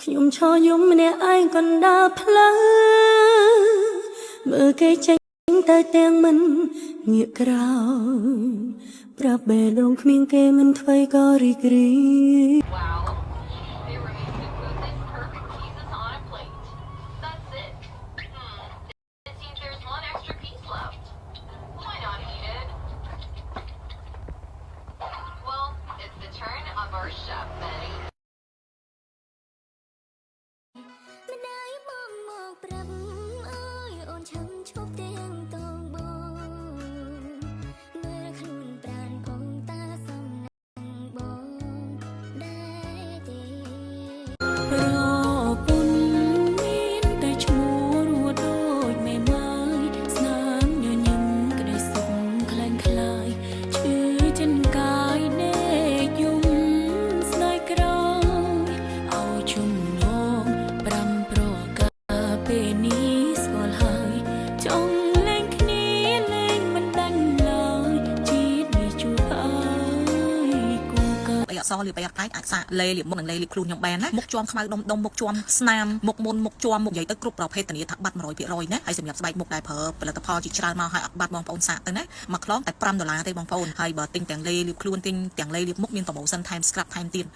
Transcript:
ខ្ញុំឈរយំម្នាក់ឯងកណ្ដាលផ្លូវមើលគេចេញទៅទាំងមិនងាកក្រោយប្រាប់បេះដូងគ្មានគេមិនថ្មីក៏រីករាយ Wow. They were able to put this perfect pieces on a plate. That's it. It seems there's one extra piece left. Why not eat it? Well, it's the turn of our chef, Betty. មិនได้มองមកប្រាប់អើយអូនឆឹងឈប់ទាំងតងបងមើលខ្លួនប្រានកងតាសំណាងបងដែរទេ ប្រពន្ធមានតែឈ្មោះរួតដូចមេម៉ាយស្នាមញញឹមក្តីសុខខ្លាំងខ្លាយឈឺចិនកាយដេកយំស្ដាយក្រោយឲ្យជុំងងប្រាំប្រកាពេលនេះស្គាល់ហើយចង់លេងគ្នាលេងមិនដាច់ឡើយជាតិនេះជួបហើយគូកា អក្សរលាបអក្សរអាចសាកលេលាបមុខនិងលេលាបខ្លួនខ្ញុំបានណាមុខជាំខ្មៅដុំមុខជាំស្នាមមុខមុនមុខជាំមុខនិយាយទៅគ្រប់ប្រភេទធានាថាបាត់ 100% ណាហើយសម្រាប់ស្បែកមុខដែលប្រើផលិតផលជាច្រើនមកឲ្យអត់បាត់បងប្អូនសាកទៅណាមួយខ្លងតែ$5ទេបងប្អូនហើយបើទិញទាំងលេលាបខ្លួនទិញទាំងលេលាបមុខមាន promotion ថែម scrap ថែមទៀត